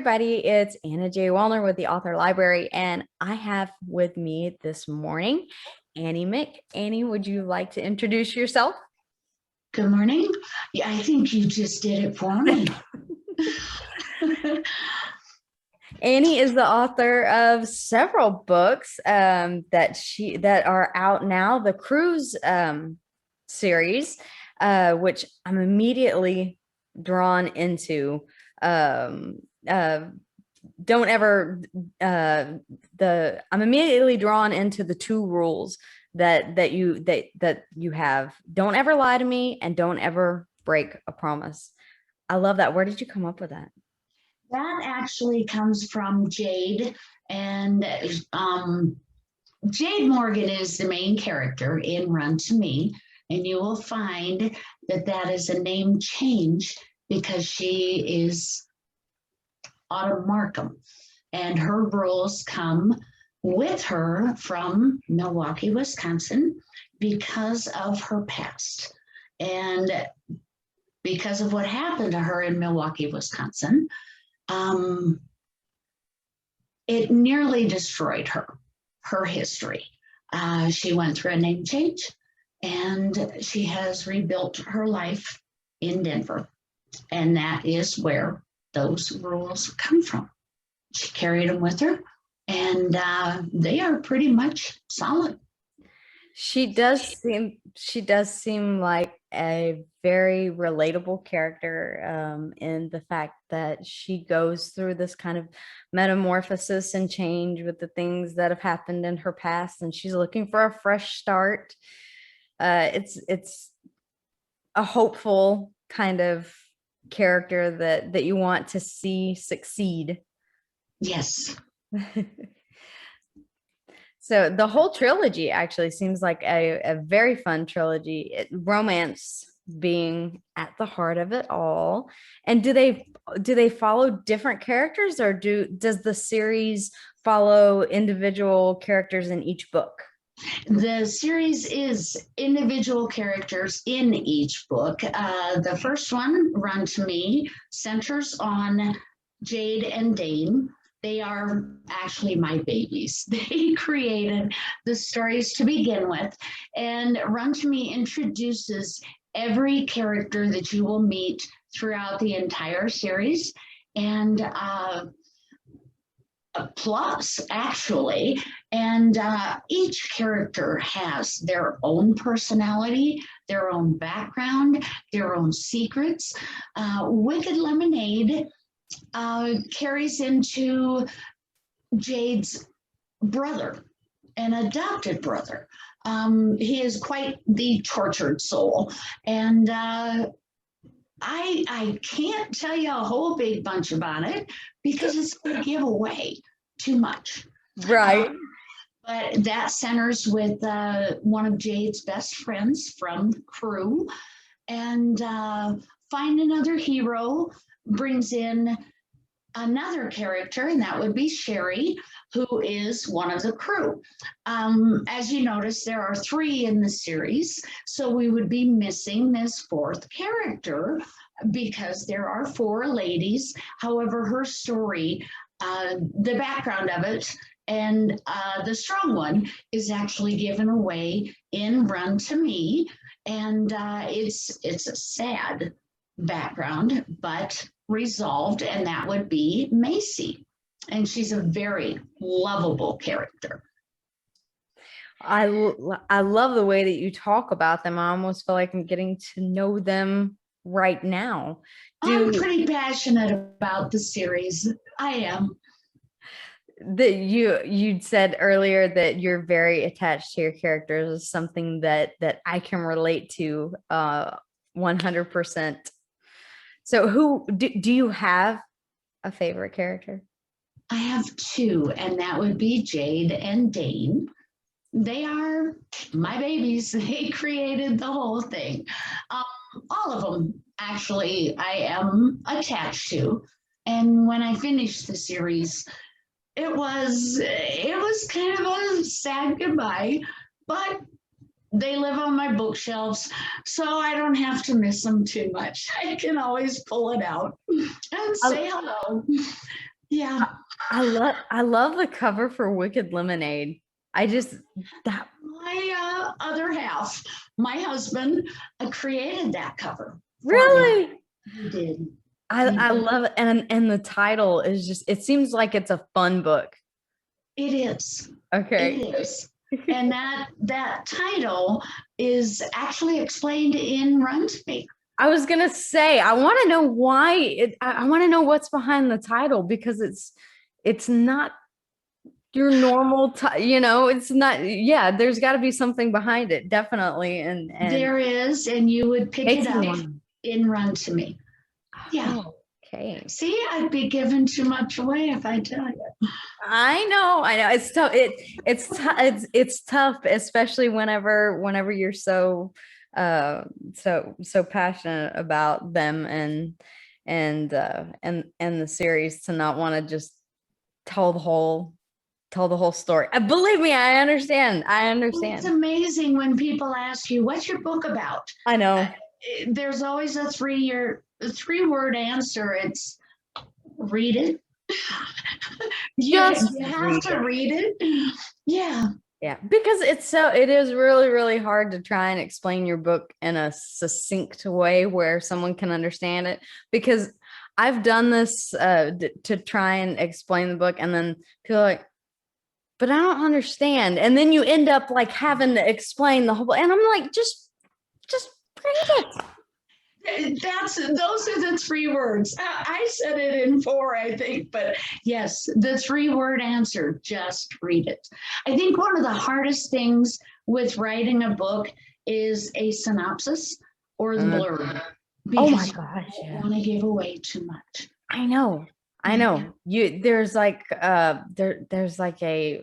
everybody. It's Anna J. Wallner with the Author Library, and I have with me this morning Annie Mick. Annie, would you like to introduce yourself? Good morning. Yeah, I think you just did it for me. Annie is the author of several books that are out now. The Cruise series, which I'm immediately drawn into. Don't ever I'm immediately drawn into the two rules that you have. Don't ever lie to me and don't ever break a promise. I love that. Where did you come up with that? That actually comes from Jade, and Jade Morgan is the main character in Run to Me, and you will find that that is a name change because she is Autumn Markham, and her rules come with her from Milwaukee, Wisconsin, because of her past. And because of what happened to her in Milwaukee, Wisconsin, it nearly destroyed her history. She went through a name change and she has rebuilt her life in Denver. And that is where those rules come from. She carried them with her and they are pretty much solid. She does seem like a very relatable character in the fact that she goes through this kind of metamorphosis and change with the things that have happened in her past, and she's looking for a fresh start. It's a hopeful kind of character that you want to see succeed. Yes. So the whole trilogy actually seems like a very fun trilogy. Romance being at the heart of it all. And do they follow different characters, or does the series follow individual characters in each book? The series is individual characters in each book. The first one, Run to Me, centers on Jade and Dane. They are actually my babies. They created the stories to begin with. And Run to Me introduces every character that you will meet throughout the entire series. And plus, actually, and each character has their own personality, their own background, their own secrets. Wicked Lemonade carries into Jade's brother, an adopted brother. He is quite the tortured soul. And I can't tell you a whole big bunch about it because it's going to give away too much. Right. But that centers with one of Jade's best friends from the crew. And Find Another Hero brings in another character, and that would be Sherry, who is one of the crew. As you notice, there are 3 in the series, so we would be missing this 4th character because there are 4 ladies. However, her story, the background of it, and the strong one is actually given away in Run to Me, and it's a sad background, but resolved, and that would be Macy. And she's a very lovable character. I love the way that you talk about them. I almost feel like I'm getting to know them right now. I'm pretty passionate about the series. I am. That you'd said earlier that you're very attached to your characters is something that I can relate to 100%. So who do you have a favorite character? I have 2, and that would be Jade and Dane. They are my babies. They created the whole thing. All of them, actually, I am attached to. And when I finished the series, it was kind of a sad goodbye, but they live on my bookshelves, so I don't have to miss them too much. I can always pull it out and say hello. Yeah. I love the cover for Wicked Lemonade. I just that My other half, my husband, created that cover for me. really He did. I love it. And the title is just it seems like it's a fun book. It is. Okay. It is. And that title is actually explained in Run to Me. I was gonna say I want to know why I want to know what's behind the title because it's not your normal it's not there's got to be something behind it definitely and There is, and you would pick makes it me up want in Run to Me. Yeah. oh, okay. See, I'd be giving too much away if I tell you. I know it's tough it's tough especially whenever you're so passionate about them and the series to not want to just tell the whole story. Believe me, I understand. It's amazing when people ask you, what's your book about? I know. There's always a three-word answer. It's read it. You have to read it. Yeah. Yeah, because it is really, really hard to try and explain your book in a succinct way where someone can understand it. Because I've done this to try and explain the book, and then people are like, but I don't understand. And then you end up like having to explain the whole, and I'm like, just read it. Those are the three words. I said it in four, I think, but yes, the three-word answer, just read it. I think one of the hardest things with writing a book is a synopsis or the blurb. Oh my Because gosh, you don't want to give away too much. I know. There's like there's like like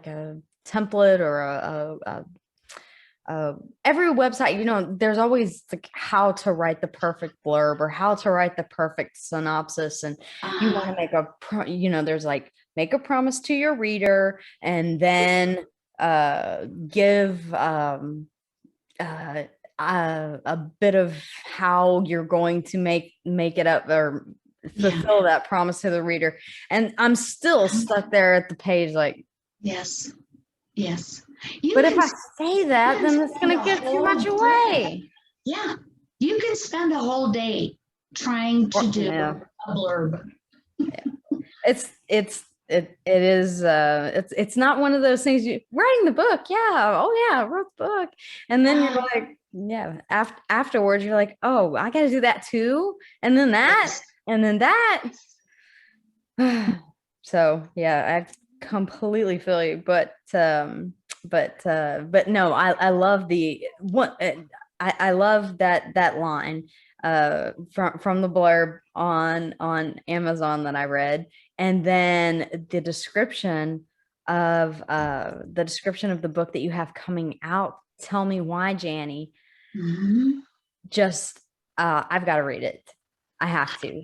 a template or every website, there's always like how to write the perfect blurb or how to write the perfect synopsis. And you want to make there's like make a promise to your reader and then give a bit of how you're going to make it up or fulfill that promise to the reader. And I'm still stuck there at the page like, yes. But if I say that, then it's going to give too much away. Yeah. You can spend a whole day trying to do a blurb. It's not one of those things writing the book. Yeah. Oh yeah. I wrote the book. And then you're like, yeah, afterwards you're like, oh, I got to do that too. And then that, and then that. So yeah, I completely feel you, but no, I love I love that line from the blurb on Amazon that I read, and then the description of the book that you have coming out. Tell me why, Jannie. Mm-hmm. Just I've got to read it. I have to.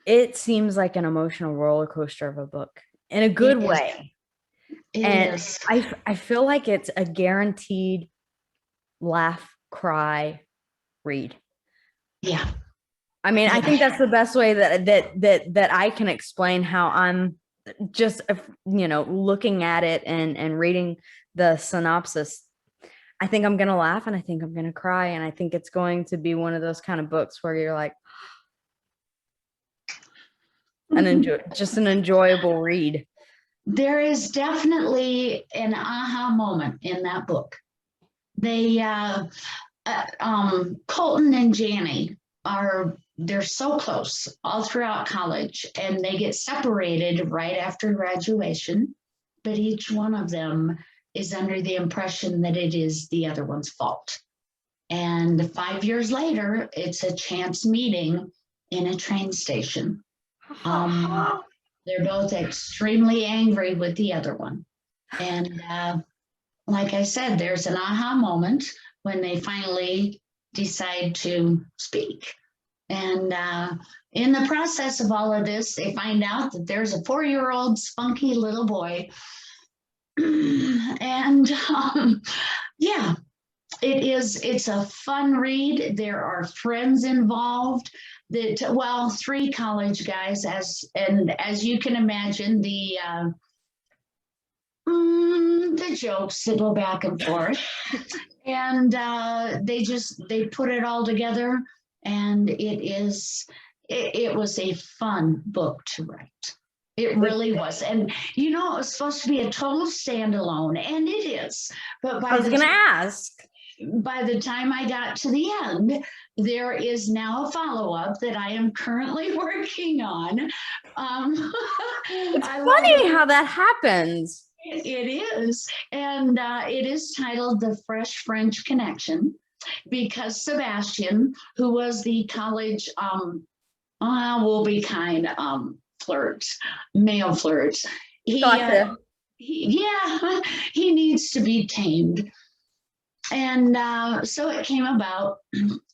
It seems like an emotional roller coaster of a book in a good way. And I feel like it's a guaranteed laugh, cry, read. Yeah. I mean, I think that's the best way that I can explain how I'm just, looking at it and reading the synopsis. I think I'm going to laugh and I think I'm going to cry. And I think it's going to be one of those kind of books where you're like, an enjoyable read. There is definitely an aha moment in that book. They Colton and Jannie they're so close all throughout college, and they get separated right after graduation, but each one of them is under the impression that it is the other one's fault. And 5 years later, it's a chance meeting in a train station. They're both extremely angry with the other one. And like I said, there's an aha moment when they finally decide to speak. And in the process of all of this, they find out that there's a 4-year-old spunky little boy. And it's a fun read. There are friends involved. that, well, three college guys, as you can imagine, the jokes that go back and forth, and they put it all together, and it was a fun book to write. It really was. And it was supposed to be a total standalone, and it is. But I was going to ask. by the time I got to the end, there is now a follow-up that I am currently working on. It's funny how that happens. It is. And it is titled The Fresh French Connection, because Sebastian, who was the college, will be kind, male flirt. He needs to be tamed. And so it came about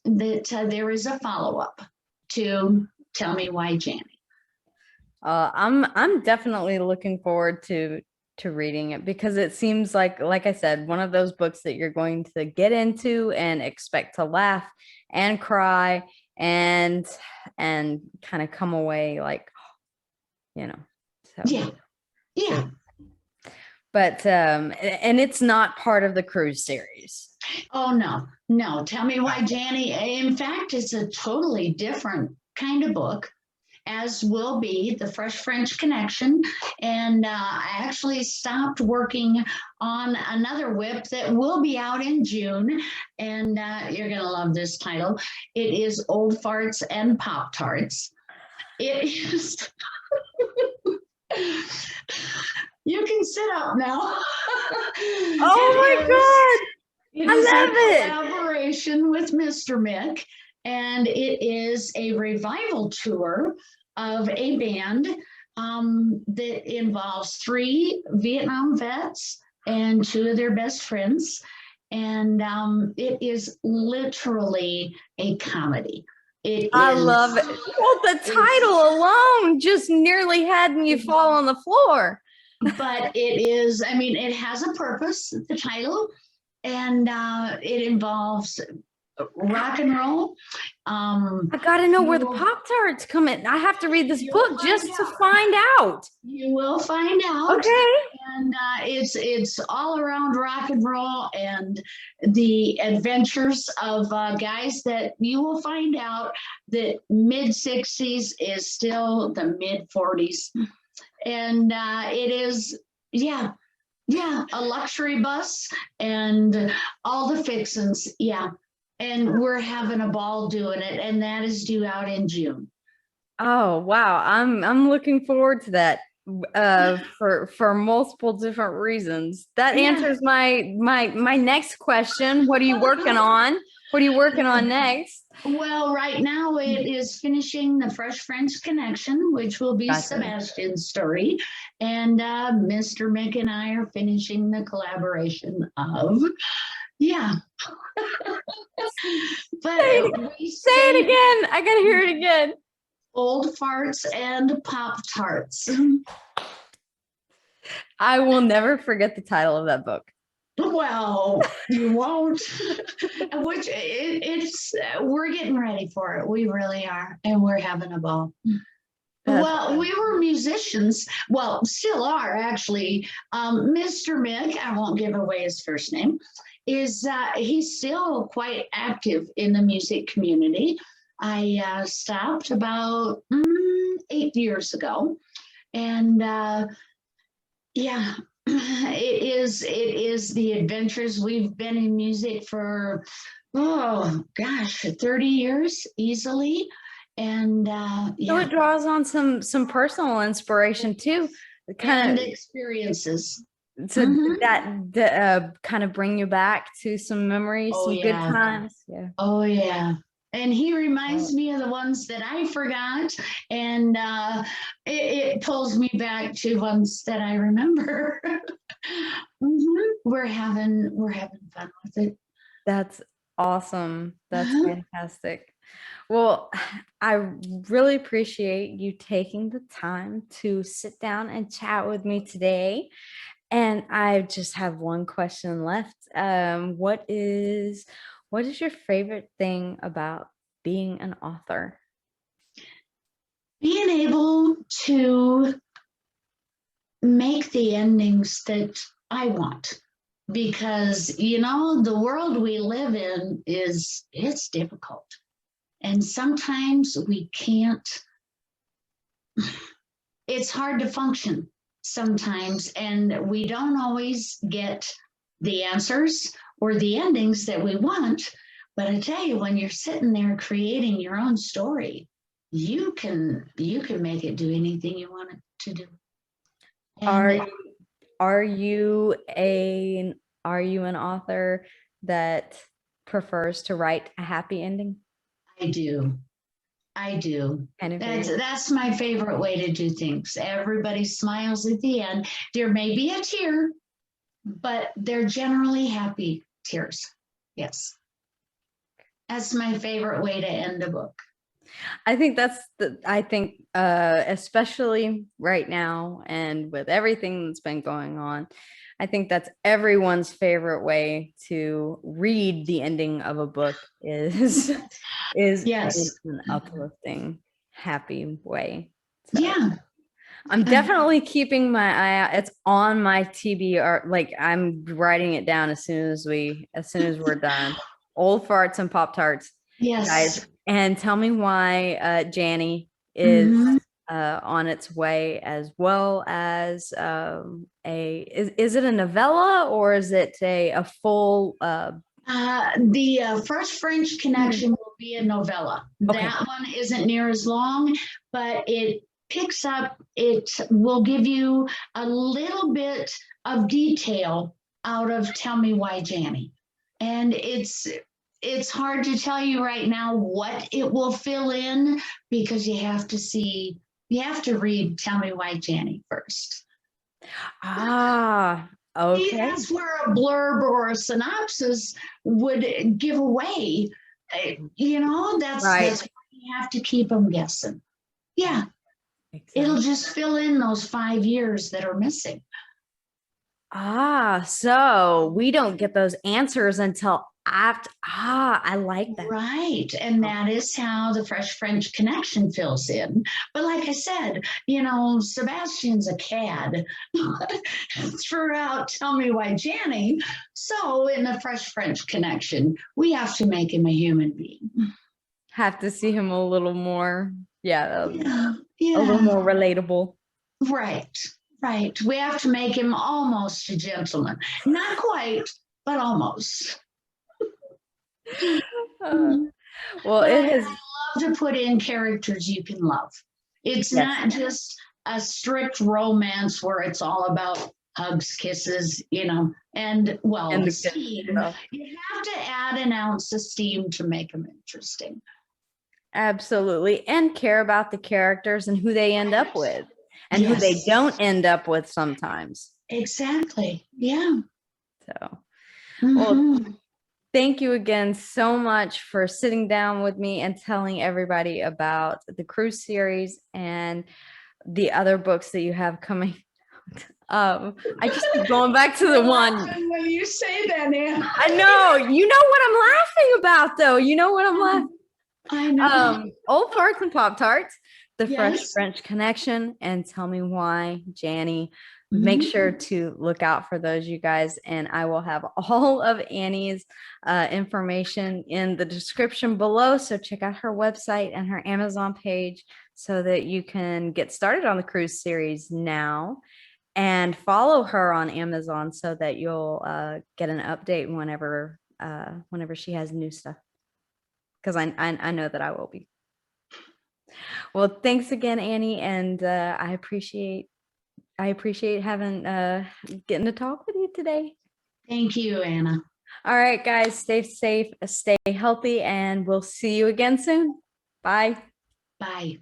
that there is a follow-up to Tell Me Why, Jannie. I'm definitely looking forward to reading it, because it seems like I said, one of those books that you're going to get into and expect to laugh and cry and kind of come away like, so. Yeah. But and it's not part of the cruise series. Oh, no. Tell Me Why, Jannie. In fact, it's a totally different kind of book, as will be The Fresh French Connection. And I actually stopped working on another whip that will be out in June. And you're going to love this title. It is Old Farts and Pop-Tarts. It is... You can sit up now. Oh my God. I love it. Collaboration with Mr. Mick, and it is a revival tour of a band that involves 3 Vietnam vets and 2 of their best friends. And it is literally a comedy. I love it. Well, the title alone just nearly had me fall on the floor. But it has a purpose, the title, and it involves rock and roll. I gotta know where the Pop-Tarts come in. I have to read this book just to find out. You will find out. Okay. And it's all around rock and roll and the adventures of guys that you will find out that mid-60s is still the mid-40s. And it is, a luxury bus and all the fixins. Yeah. And we're having a ball doing it. And that is due out in June. Oh, wow. I'm looking forward to that for multiple different reasons. That answers my next question. What are you working on? What are you working on next? Well, right now it is finishing The Fresh French Connection, which will be Sebastian's story. And Mr. Mick and I are finishing the collaboration of, But say it again. I gotta hear it again. Old Farts and Pop-Tarts. I will never forget the title of that book. Well, you won't. Which we're getting ready for it. We really are, and we're having a ball. Well, we were musicians. Well, still are actually. Mr. Mick, I won't give away his first name, is he's still quite active in the music community. I stopped about 8 years ago, and it is the adventures. We've been in music for 30 years easily. And so it draws on some personal inspiration too, kind of experiences. So that kind of bring you back to some memories, some good times. Yeah. Oh yeah. And he reminds me of the ones that I forgot, and it pulls me back to ones that I remember. We're having fun with it. That's awesome. That's fantastic. Well, I really appreciate you taking the time to sit down and chat with me today. And I just have one question left. What is your favorite thing about being an author? being able to make the endings that I want. Because, you know, the world we live in it's difficult. And sometimes we can't, it's hard to function sometimes, and we don't always get the answers or the endings that we want. But I tell you, when you're sitting there creating your own story, you can make it do anything you want it to do. And Are you an author that prefers to write a happy ending? I do. I do. That's my favorite way to do things. Everybody smiles at the end. There may be a tear, but they're generally happy tears. Yes. That's my favorite way to end a book. I think especially right now and with everything that's been going on, I think that's everyone's favorite way to read the ending of a book is Yes. an uplifting, happy way. So Yeah. I'm definitely keeping my eye out. It's on my TBR. Like I'm writing it down as soon as we're done. Old farts and Pop Tarts. Yes. Guys, and tell me why Jannie is on its way, as well as is it a novella or is it a full the First French Connection will be a novella. Okay. That one isn't near as long, but it picks up, it will give you a little bit of detail out of Tell Me Why Jannie. And it's hard to tell you right now what it will fill in, because you have to read Tell Me Why Jannie first. Okay. See, that's where a blurb or a synopsis would give away. You know, that's Right. that's why you have to keep them guessing. Yeah. Exactly. It'll just fill in those 5 years that are missing. So we don't get those answers until after. I like that. Right. And that is how the Fresh French Connection fills in. But like I said, you know, Sebastian's a cad throughout Tell Me Why Jannie. So in the Fresh French Connection, we have to make him a human being. Have to see him a little more. Yeah. A little more relatable. Right. Right. We have to make him almost a gentleman. Not quite, but almost. Well, it has. I love to put in characters you can love. It's not just a strict romance where it's all about hugs, kisses, you know, and steam. You have to add an ounce of steam to make them interesting. Absolutely. And care about the characters and who they end up with and who they don't end up with sometimes. Exactly. Yeah. So, well, thank you again so much for sitting down with me and telling everybody about the cruise series and the other books that you have coming. I just keep going back to the one. When you say that, Anna. I know. You know what I'm laughing about, though. You know what I'm laughing. I know. Old Farts and Pop Tarts, the Fresh French Connection, and Tell Me Why Jannie. Make sure to look out for those, you guys, and I will have all of Annie's information in the description below. So check out her website and her Amazon page so that you can get started on the cruise series now, and follow her on Amazon so that you'll get an update whenever she has new stuff. Because I know that I will be. Well, thanks again, Annie, and I appreciate having getting to talk with you today. Thank you, Anna. All right, guys, stay safe, stay healthy, and we'll see you again soon. Bye. Bye.